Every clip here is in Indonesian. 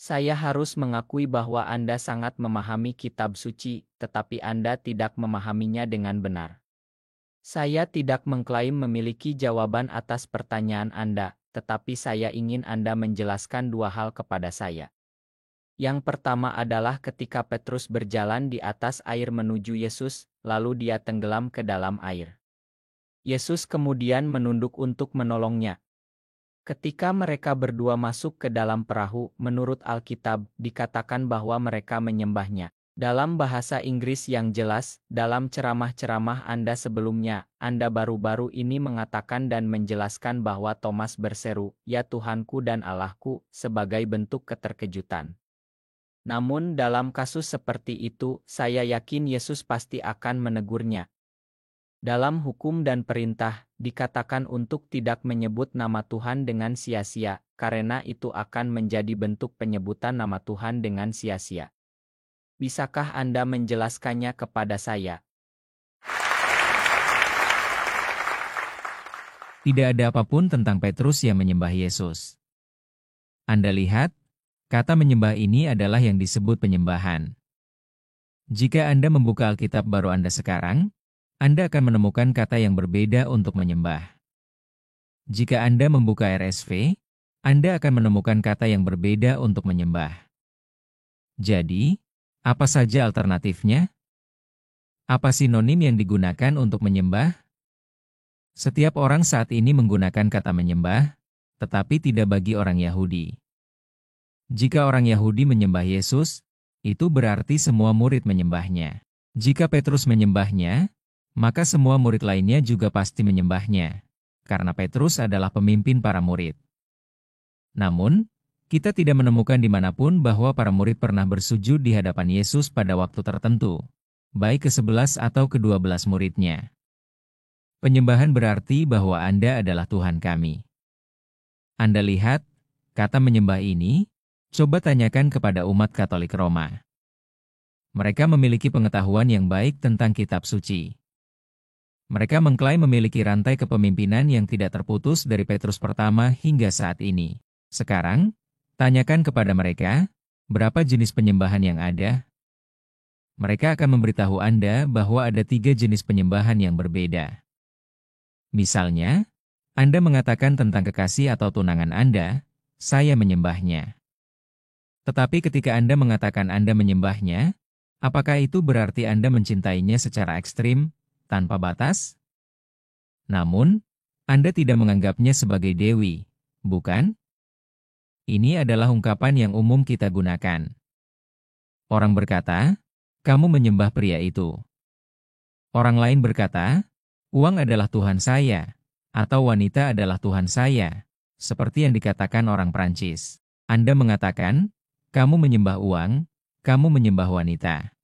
Saya harus mengakui bahwa Anda sangat memahami kitab suci, tetapi Anda tidak memahaminya dengan benar. Saya tidak mengklaim memiliki jawaban atas pertanyaan Anda, tetapi saya ingin Anda menjelaskan dua hal kepada saya. Yang pertama adalah ketika Petrus berjalan di atas air menuju Yesus, lalu dia tenggelam ke dalam air. Yesus kemudian menunduk untuk menolongnya. Ketika mereka berdua masuk ke dalam perahu, menurut Alkitab, dikatakan bahwa mereka menyembahnya. Dalam bahasa Inggris yang jelas, dalam ceramah-ceramah Anda sebelumnya, Anda baru-baru ini mengatakan dan menjelaskan bahwa Thomas berseru, "Ya Tuhanku dan Allahku," sebagai bentuk keterkejutan. Namun dalam kasus seperti itu, saya yakin Yesus pasti akan menegurnya. Dalam hukum dan perintah, dikatakan untuk tidak menyebut nama Tuhan dengan sia-sia, karena itu akan menjadi bentuk penyebutan nama Tuhan dengan sia-sia. Bisakah Anda menjelaskannya kepada saya? Tidak ada apapun tentang Petrus yang menyembah Yesus. Anda lihat, kata menyembah ini adalah yang disebut penyembahan. Jika Anda membuka Alkitab baru Anda sekarang, Anda akan menemukan kata yang berbeda untuk menyembah. Jika Anda membuka RSV, Anda akan menemukan kata yang berbeda untuk menyembah. Jadi, apa saja alternatifnya? Apa sinonim yang digunakan untuk menyembah? Setiap orang saat ini menggunakan kata menyembah, tetapi tidak bagi orang Yahudi. Jika orang Yahudi menyembah Yesus, itu berarti semua murid menyembahnya. Jika Petrus menyembahnya, maka semua murid lainnya juga pasti menyembahnya, karena Petrus adalah pemimpin para murid. Namun, kita tidak menemukan dimanapun bahwa para murid pernah bersujud di hadapan Yesus pada waktu tertentu, baik ke-11 atau ke-12 muridnya. Penyembahan berarti bahwa Anda adalah Tuhan kami. Anda lihat, kata menyembah ini, coba tanyakan kepada umat Katolik Roma. Mereka memiliki pengetahuan yang baik tentang kitab suci. Mereka mengklaim memiliki rantai kepemimpinan yang tidak terputus dari Petrus pertama hingga saat ini. Sekarang, tanyakan kepada mereka, berapa jenis penyembahan yang ada? Mereka akan memberitahu Anda bahwa ada 3 jenis penyembahan yang berbeda. Misalnya, Anda mengatakan tentang kekasih atau tunangan Anda, "Saya menyembahnya." Tetapi ketika Anda mengatakan Anda menyembahnya, apakah itu berarti Anda mencintainya secara ekstrim, tanpa batas? Namun, Anda tidak menganggapnya sebagai dewi, bukan? Ini adalah ungkapan yang umum kita gunakan. Orang berkata, "Kamu menyembah pria itu." Orang lain berkata, "Uang adalah Tuhan saya," atau "Wanita adalah Tuhan saya," seperti yang dikatakan orang Prancis. Anda mengatakan, "Kamu menyembah uang, kamu menyembah wanita."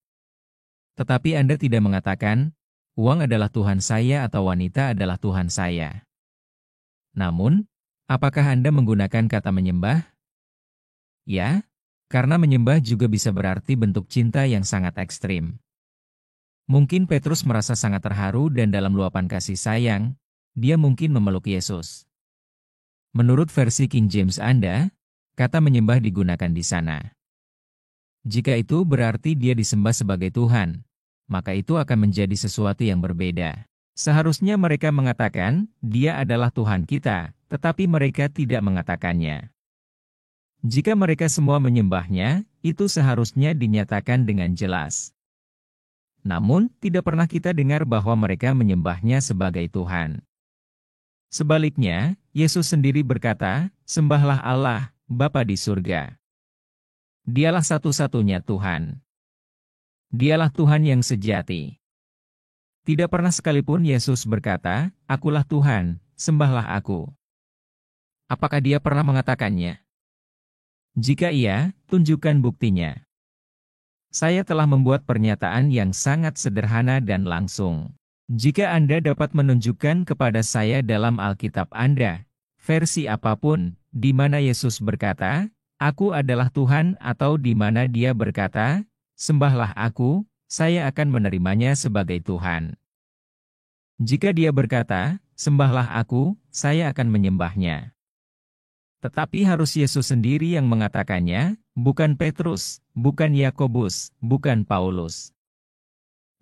Tetapi Anda tidak mengatakan, "Uang adalah Tuhan saya," atau "Wanita adalah Tuhan saya." Namun, apakah Anda menggunakan kata menyembah? Ya, karena menyembah juga bisa berarti bentuk cinta yang sangat ekstrim. Mungkin Petrus merasa sangat terharu dan dalam luapan kasih sayang, dia mungkin memeluk Yesus. Menurut versi King James Anda, kata menyembah digunakan di sana. Jika itu berarti dia disembah sebagai Tuhan, maka itu akan menjadi sesuatu yang berbeda. Seharusnya mereka mengatakan, "Dia adalah Tuhan kita," tetapi mereka tidak mengatakannya. Jika mereka semua menyembahnya, itu seharusnya dinyatakan dengan jelas. Namun, tidak pernah kita dengar bahwa mereka menyembahnya sebagai Tuhan. Sebaliknya, Yesus sendiri berkata, "Sembahlah Allah, Bapa di surga. Dialah satu-satunya Tuhan. Dialah Tuhan yang sejati." Tidak pernah sekalipun Yesus berkata, "Akulah Tuhan, sembahlah aku." Apakah dia pernah mengatakannya? Jika iya, tunjukkan buktinya. Saya telah membuat pernyataan yang sangat sederhana dan langsung. Jika Anda dapat menunjukkan kepada saya dalam Alkitab Anda, versi apapun, di mana Yesus berkata, "Aku adalah Tuhan," atau di mana dia berkata, "Sembahlah aku," saya akan menerimanya sebagai Tuhan. Jika dia berkata, "Sembahlah aku," saya akan menyembahnya. Tetapi harus Yesus sendiri yang mengatakannya, bukan Petrus, bukan Yakobus, bukan Paulus.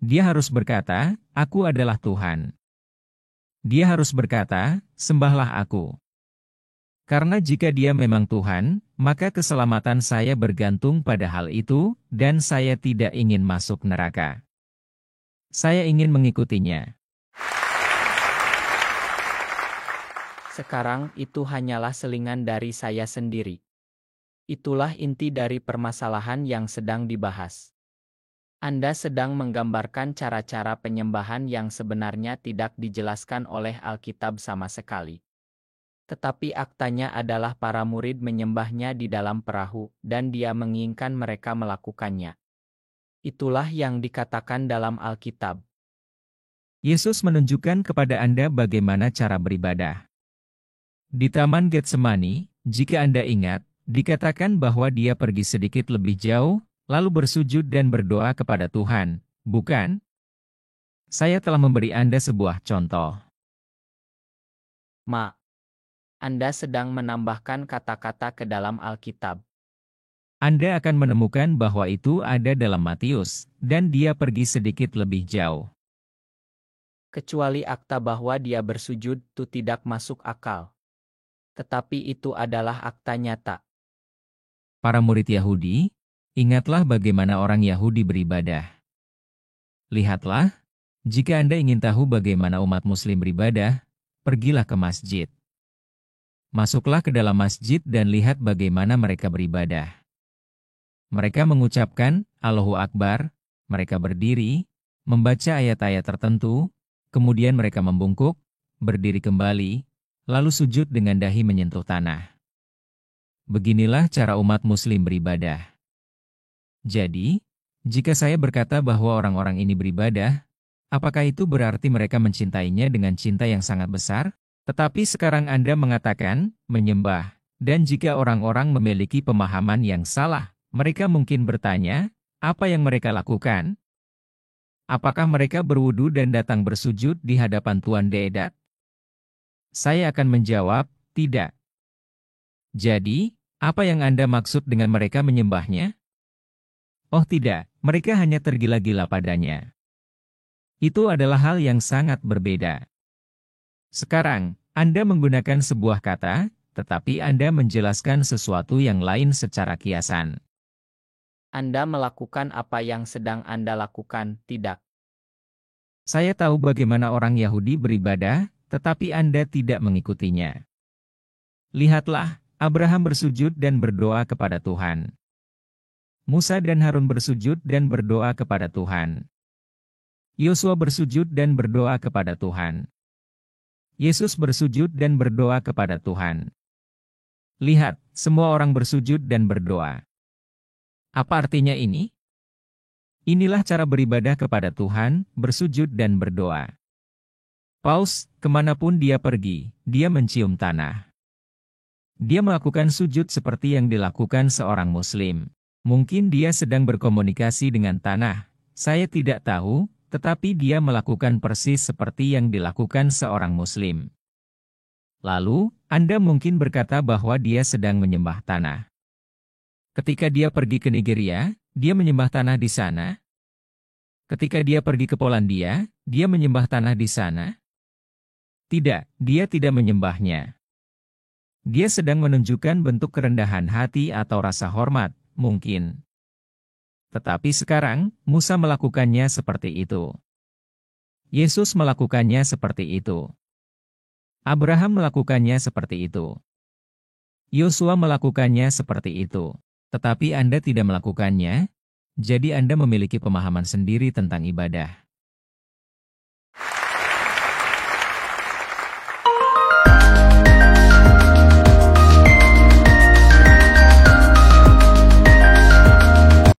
Dia harus berkata, "Aku adalah Tuhan." Dia harus berkata, "Sembahlah aku." Karena jika dia memang Tuhan, maka keselamatan saya bergantung pada hal itu, dan saya tidak ingin masuk neraka. Saya ingin mengikutinya. Sekarang itu hanyalah selingan dari saya sendiri. Itulah inti dari permasalahan yang sedang dibahas. Anda sedang menggambarkan cara-cara penyembahan yang sebenarnya tidak dijelaskan oleh Alkitab sama sekali. Tetapi aktanya adalah para murid menyembahnya di dalam perahu, dan dia menginginkan mereka melakukannya. Itulah yang dikatakan dalam Alkitab. Yesus menunjukkan kepada Anda bagaimana cara beribadah. Di Taman Getsemani, jika Anda ingat, dikatakan bahwa dia pergi sedikit lebih jauh, lalu bersujud dan berdoa kepada Tuhan, bukan? Saya telah memberi Anda sebuah contoh. Anda sedang menambahkan kata-kata ke dalam Alkitab. Anda akan menemukan bahwa itu ada dalam Matius, dan dia pergi sedikit lebih jauh. Kecuali akta bahwa dia bersujud itu tidak masuk akal. Tetapi itu adalah akta nyata. Para murid Yahudi, ingatlah bagaimana orang Yahudi beribadah. Lihatlah, jika Anda ingin tahu bagaimana umat Muslim beribadah, pergilah ke masjid. Masuklah ke dalam masjid dan lihat bagaimana mereka beribadah. Mereka mengucapkan, Allahu Akbar, mereka berdiri, membaca ayat-ayat tertentu, kemudian mereka membungkuk, berdiri kembali, lalu sujud dengan dahi menyentuh tanah. Beginilah cara umat Muslim beribadah. Jadi, jika saya berkata bahwa orang-orang ini beribadah, apakah itu berarti mereka mencintainya dengan cinta yang sangat besar? Tetapi sekarang Anda mengatakan, menyembah. Dan jika orang-orang memiliki pemahaman yang salah, mereka mungkin bertanya, apa yang mereka lakukan? Apakah mereka berwudu dan datang bersujud di hadapan Tuan Deedat? Saya akan menjawab, tidak. Jadi, apa yang Anda maksud dengan mereka menyembahnya? Oh tidak, mereka hanya tergila-gila padanya. Itu adalah hal yang sangat berbeda. Sekarang, Anda menggunakan sebuah kata, tetapi Anda menjelaskan sesuatu yang lain secara kiasan. Anda melakukan apa yang sedang Anda lakukan, tidak. Saya tahu bagaimana orang Yahudi beribadah, tetapi Anda tidak mengikutinya. Lihatlah, Abraham bersujud dan berdoa kepada Tuhan. Musa dan Harun bersujud dan berdoa kepada Tuhan. Yosua bersujud dan berdoa kepada Tuhan. Yesus bersujud dan berdoa kepada Tuhan. Lihat, semua orang bersujud dan berdoa. Apa artinya ini? Inilah cara beribadah kepada Tuhan, bersujud dan berdoa. Paus, kemanapun dia pergi, dia mencium tanah. Dia melakukan sujud seperti yang dilakukan seorang Muslim. Mungkin dia sedang berkomunikasi dengan tanah. Saya tidak tahu, tetapi dia melakukan persis seperti yang dilakukan seorang Muslim. Lalu, Anda mungkin berkata bahwa dia sedang menyembah tanah. Ketika dia pergi ke Nigeria, dia menyembah tanah di sana. Ketika dia pergi ke Polandia, dia menyembah tanah di sana. Tidak, dia tidak menyembahnya. Dia sedang menunjukkan bentuk kerendahan hati atau rasa hormat, mungkin. Tetapi sekarang, Musa melakukannya seperti itu. Yesus melakukannya seperti itu. Abraham melakukannya seperti itu. Yosua melakukannya seperti itu. Tetapi Anda tidak melakukannya, jadi Anda memiliki pemahaman sendiri tentang ibadah.